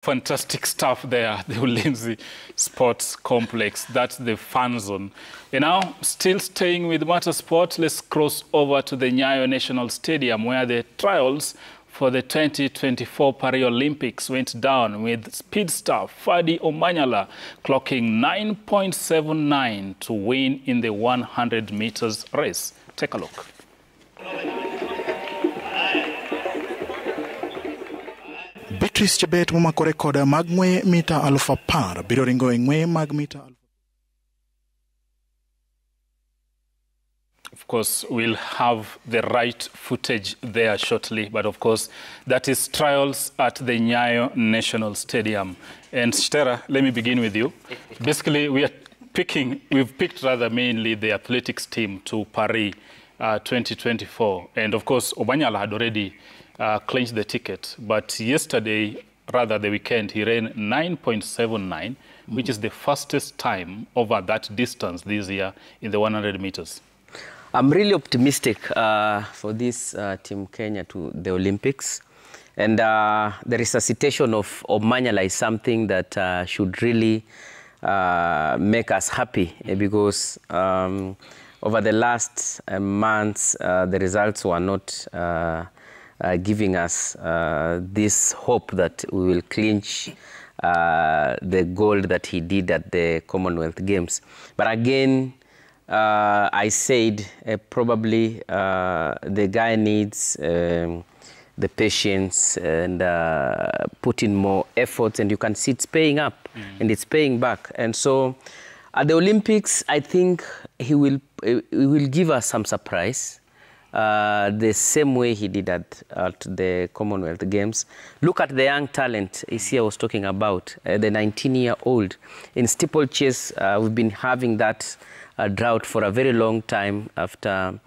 Fantastic stuff there, the Ulinzi Sports Complex. That's the fan zone. And now, still staying with motorsport, let's cross over to the Nyayo National Stadium, where the trials for the 2024 Paris Olympics went down, with speed star Ferdinand Omanyala clocking 9.79 to win in the 100 meters race. Take a look. Beatrice Chebet momako rekoda mag ng'we mita 1000 biro ringo e ng'we mag mita 1000. Of course, we'll have the right footage there shortly, but of course, that is trials at the Nyayo National Stadium. And Shtera, let me begin with you. Basically, we've picked rather mainly the athletics team to Paris 2024. And of course, Omanyala had already clinched the ticket. But yesterday, rather the weekend, he ran 9.79, which is the fastest time over that distance this year in the 100 meters. I'm really optimistic for this Team Kenya to the Olympics. And the resuscitation of Omanyala is something that should really make us happy, because over the last months, the results were not giving us this hope that we will clinch the gold that he did at the Commonwealth Games. But again, I said probably the guy needs the patience and put in more efforts, and you can see it's paying up and it's paying back. And so at the Olympics, I think he will give us some surprise, the same way he did at the Commonwealth Games. Look at the young talent I was talking about, the 19-year-old. In steeplechase, we've been having that drought for a very long time after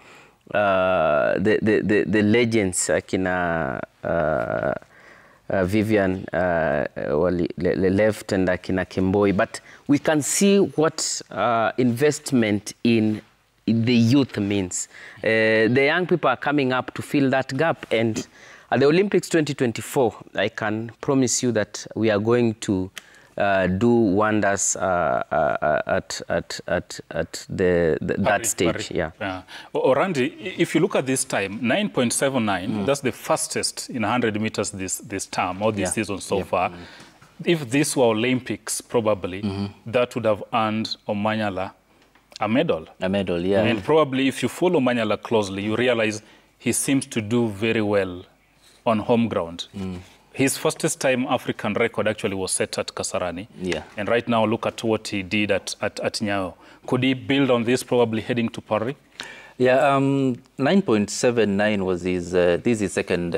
the legends like Vivian left and Akina Kemboi. But we can see what investment in the youth means. The young people are coming up to fill that gap. And at the Olympics 2024, I can promise you that we are going to do wonders at that stage. Paris. Yeah. Randy, if you look at this time, 9.79, that's the fastest in 100 meters this term or this season so far. If this were Olympics, probably, that would have earned Omanyala a medal. A medal, yeah. And probably if you follow Omanyala closely, you realize he seems to do very well on home ground. His fastest time African record actually was set at Kasarani. Yeah. And right now, look at what he did at Nyayo. Could he build on this, probably heading to Paris? Yeah, 9.79 was his, this is his second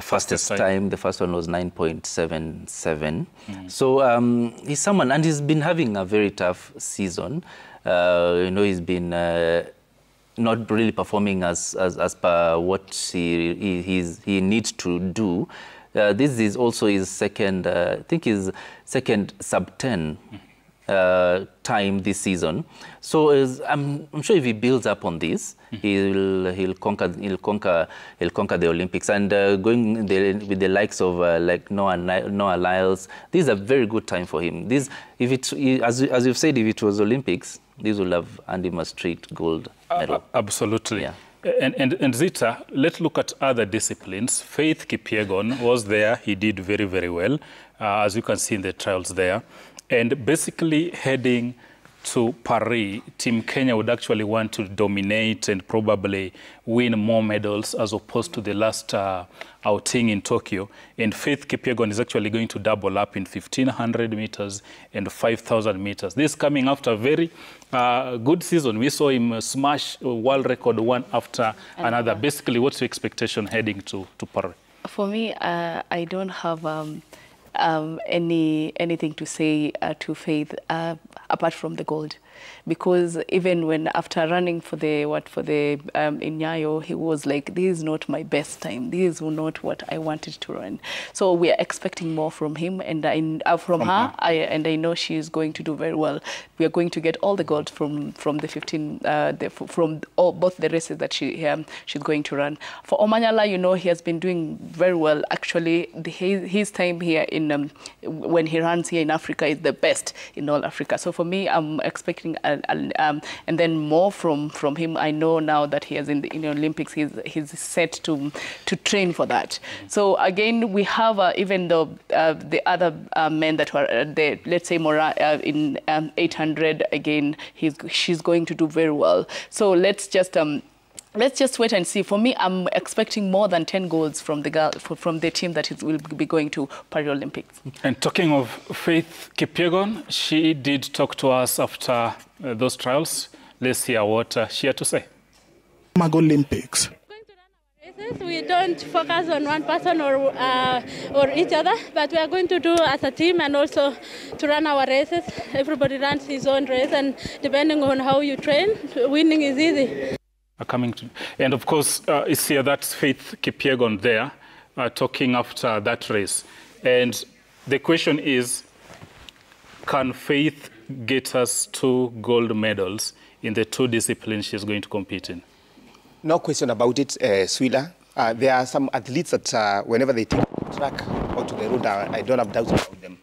fastest time. The first one was 9.77. So he's someone, and he's been having a very tough season. You know, he's been not really performing as per what he needs to do. This is also his second, I think his second sub-10 time this season. So I'm sure if he builds up on this, he'll conquer the Olympics. And going with the likes of like Noah Lyles, this is a very good time for him. This, as you've said, if it was Olympics, this will have earned him a straight gold medal. Absolutely. Yeah. And Zita, let's look at other disciplines. Faith Kipyegon was there. He did very, very well, as you can see in the trials there. And basically heading to Paris, Team Kenya would actually want to dominate and probably win more medals as opposed to the last outing in Tokyo. And Faith Kipyegon is actually going to double up in 1,500 meters and 5,000 meters. This coming after a very good season. We saw him smash world record one after another. Basically, what's your expectation heading to Paris? For me, I don't have anything to say to Faith. apart from the gold. Because even when after running for the in Nyayo, he was like, this is not my best time. This is not what I wanted to run. So we are expecting more from him, and from her. I know she is going to do very well. We are going to get all the gold from the 15 both the races that she's going to run. For Omanyala, you know, he has been doing very well. Actually, his time here in when he runs here in Africa is the best in all Africa. So for me, I'm expecting and then more from him. I know now that he is in the Olympics. He's set to train for that. So again, we have even though the other men that were there, let's say Mora in 800 again, she's going to do very well. So let's just wait and see. For me, I'm expecting more than 10 goals from the team that will be going to Paralympics. And talking of Faith Kipyegon, she did talk to us after those trials. Let's hear what she had to say. Olympics. We don't focus on one person or each other, but we are going to do as a team and also to run our races. Everybody runs his own race, and depending on how you train, winning is easy. And of course, it's here that's Faith Kipyegon there talking after that race. And the question is, can Faith get us 2 gold medals in the 2 disciplines she's going to compete in? No question about it, Swila. There are some athletes that whenever they take track or to the road, I don't have doubts about them.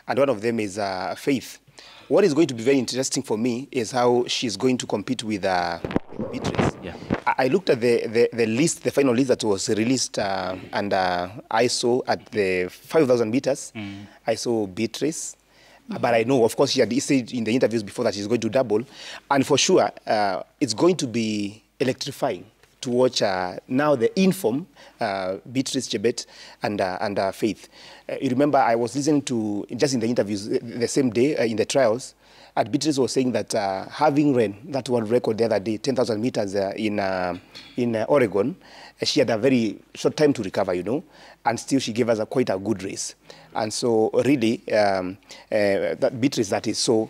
And one of them is Faith. What is going to be very interesting for me is how she's going to compete with Beatrice. Yeah. I looked at the list, the final list that was released, and I saw at the 5,000 meters, I saw Beatrice. But I know, of course, she had said in the interviews before that she's going to double. And for sure, it's going to be electrifying to watch now the inform Beatrice Chebet and Faith. You remember I was listening to, just in the interviews the same day in the trials, and Beatrice was saying that having ran that world record the other day, 10,000 meters in Oregon, she had a very short time to recover, you know, and still she gave us quite a good race. And so really, that Beatrice, that is so,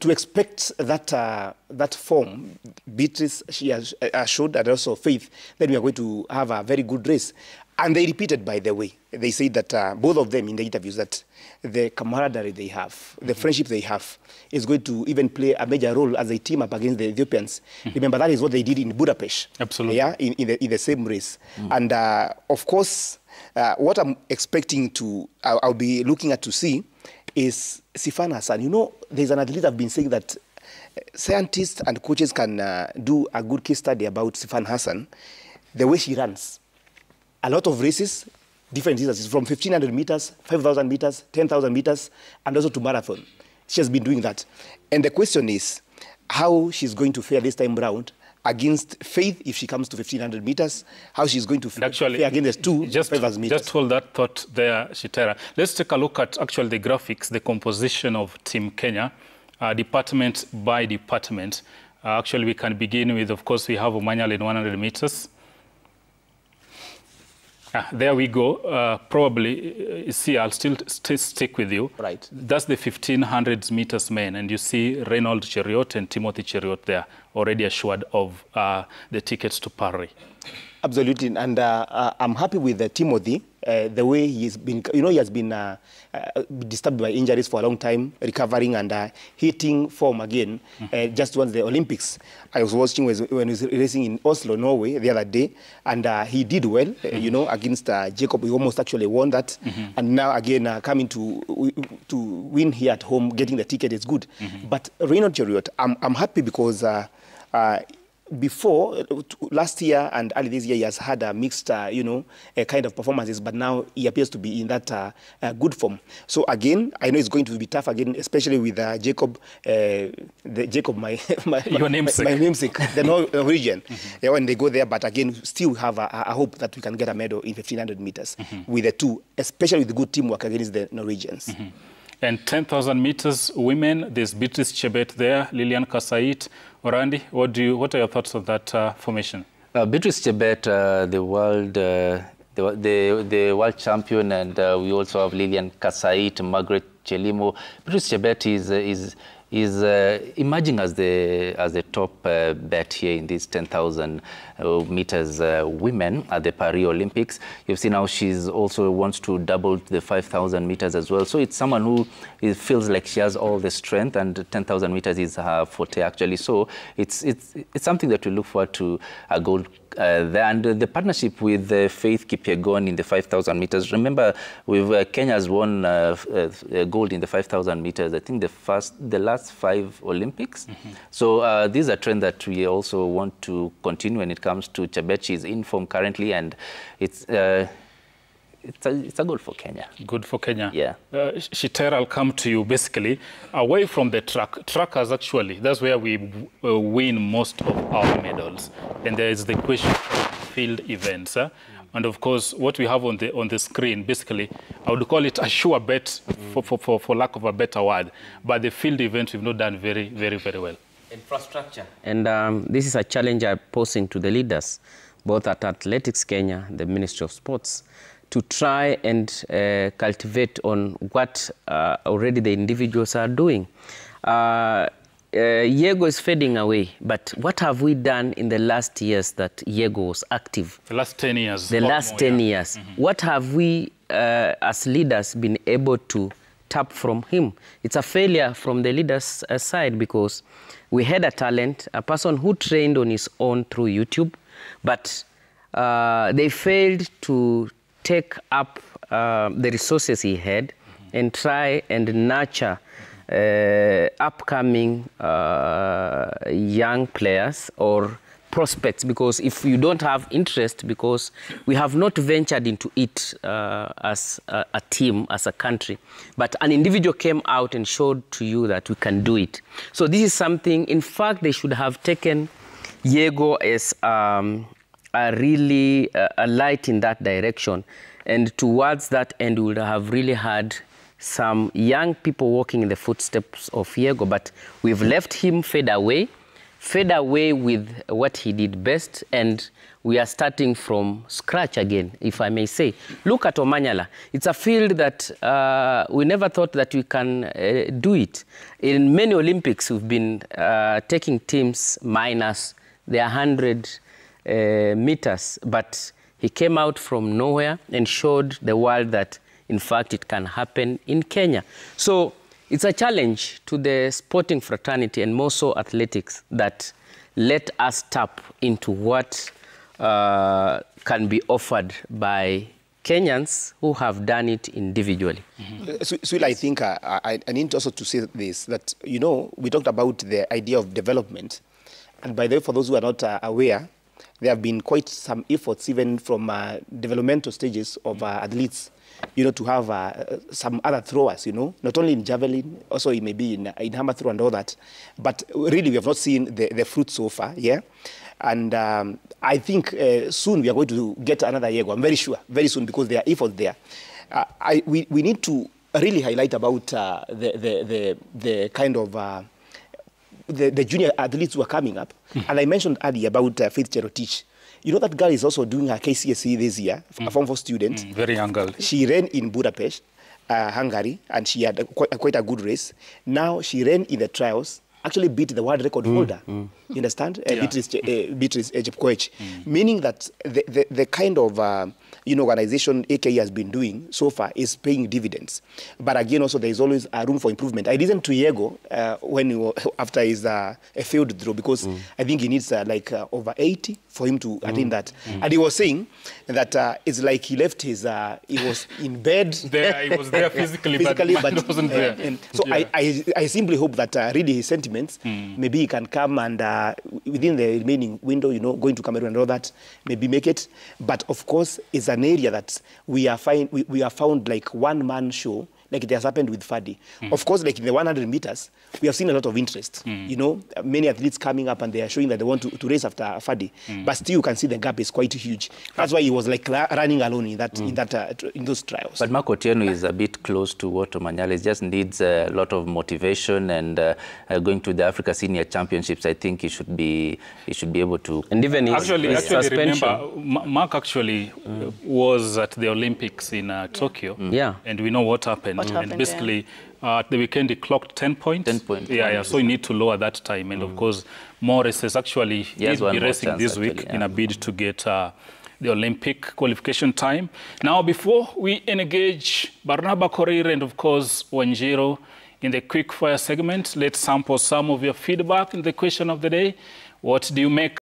to expect that form, Beatrice, she has showed, and also Faith, then we are going to have a very good race. And they repeated, by the way, they said that both of them in the interviews that the camaraderie they have, the friendship they have, is going to even play a major role as they team up against the Ethiopians. Remember, that is what they did in Budapest. Absolutely. Yeah, in the same race. And of course, what I'm expecting I'll be looking at to see is Sifan Hassan. You know, there's an athlete I've been saying that scientists and coaches can do a good case study about Sifan Hassan, the way she runs. A lot of races, different distances, from 1,500 meters, 5,000 meters, 10,000 meters, and also to marathon. She has been doing that. And the question is how she's going to fare this time round against Faith if she comes to 1,500 meters, how she's going to fare against the 2,500 meters. Just hold that thought there, Shitera. Let's take a look at actually the graphics, the composition of Team Kenya, department by department. Actually, we can begin with, of course, we have Omanyala in 100 meters. There we go. Probably, see, I'll still stick with you. Right. That's the 1,500 meters men, and you see Reynold Cheriot and Timothy Cheriot there, already assured of the tickets to Paris. Absolutely, and I'm happy with Timothy. The way he's been, you know, he has been disturbed by injuries for a long time, recovering and hitting form again. Just once the Olympics, I was watching when he was racing in Oslo, Norway, the other day, and he did well, you know, against Jacob. He almost actually won that, and now again coming to win here at home, getting the ticket is good. But Reynold Cheriot, I'm happy because before, last year and early this year, he has had a mixed, you know, kind of performances, but now he appears to be in that good form. So again, I know it's going to be tough again, especially with Jacob, your namesake, my namesake, the Norwegian. Yeah, when they go there, but again, still have a hope that we can get a medal in 1,500 meters with the two, especially with the good teamwork against the Norwegians. And 10,000 meters women, there's Beatrice Chebet there, Lilian Kasait, Orandi. What are your thoughts on that formation? Beatrice Chebet, the world champion, and we also have Lilian Kasait, Margaret Chelimo. Beatrice Chebet is emerging as the top bet here in these 10,000 meters women at the Paris Olympics. You've seen how she's also wants to double the 5,000 meters as well. So it's someone who feels like she has all the strength, and 10,000 meters is her forte actually. So it's something that we look forward to a gold there. And the partnership with Faith Kipyegon in the 5,000 meters. Remember, Kenya's won gold in the 5,000 meters. I think the last 5 Olympics. So these are trends that we also want to continue when it comes to Chebet. She's in form currently, and it's a goal for Kenya. Good for Kenya. Yeah. Shitera, I'll come to you. Basically, away from the trackers, actually, that's where we win most of our medals. And there is the question of field events. And of course, what we have on the screen, basically, I would call it a sure bet, for lack of a better word. But the field events, we've not done very, very, very well. Infrastructure. And this is a challenge I'm posing to the leaders, both at Athletics Kenya, the Ministry of Sports, to try and cultivate on what already the individuals are doing. Yego is fading away, but what have we done in the last years that Yego was active? The last 10 years. The last 10 years. What have we, as leaders, been able to tap from him? It's a failure from the leaders' side, because we had a talent, a person who trained on his own through YouTube, but they failed to take up the resources he had and try and nurture upcoming young players or prospects, because if you don't have interest, because we have not ventured into it as a team, as a country, but an individual came out and showed to you that we can do it. So this is something, in fact, they should have taken Yego as really a light in that direction. And towards that end, we would have really had some young people walking in the footsteps of Yego. But we've left him fade away with what he did best. And we are starting from scratch again, if I may say. Look at Omanyala. It's a field that we never thought that we can do it. In many Olympics, we've been taking teams minus the 100 meters, but he came out from nowhere and showed the world that, in fact, it can happen in Kenya. So it's a challenge to the sporting fraternity, and more so athletics, that let us tap into what can be offered by Kenyans who have done it individually. So I think I need also to say this, that, you know, we talked about the idea of development. And by the way, for those who are not aware, there have been quite some efforts, even from developmental stages of athletes, you know, to have some other throwers, you know, not only in javelin, also it may be in hammer throw and all that. But really, we have not seen the fruit so far, yeah? And I think soon we are going to get another Yego. I'm very sure, very soon, because there are efforts there. We need to really highlight about the kind of the junior athletes who are coming up. And I mentioned earlier about Faith Cherotich. You know, that girl is also doing her KCSE this year, a Form 4 student. Very young girl. She ran in Budapest, Hungary, and she had quite a good race. Now she ran in the trials, actually beat the world record holder. You understand? Beatrice Chepkoech. Meaning that the kind of organization AKE has been doing so far is paying dividends. But again, also there is always a room for improvement. I listened to Yego after his a failed draw, because I think he needs over 80 for him to attain that. And he was saying that it's like he left his, he was in bed. He was there physically, but he wasn't there. And so I simply hope that really his sentiments, maybe he can come and within the remaining window, you know, going to Cameroon and all that, maybe make it. But of course, it's an area that we are found like one-man show, like it has happened with Fadi. Of course, like in the 100 meters, we have seen a lot of interest. You know, many athletes coming up and they are showing that they want to race after Fadi. But still, you can see the gap is quite huge. That's why he was like running alone in those trials. But Mark Otieno is a bit close to what Omanyala is. Just needs a lot of motivation, and going to the Africa Senior Championships, I think he should be able to. And even actually remember, Mark actually was at the Olympics in Tokyo. Yeah. And we know what happened. And basically, At the weekend, he clocked 10 points. 10 points. Yeah, so you need to lower that time. And of course, more races. Actually, he'll be racing this week in a bid to get the Olympic qualification time. Now, before we engage Barnaba Korir and, of course, Wanjiru in the quick fire segment, let's sample some of your feedback in the question of the day. What do you make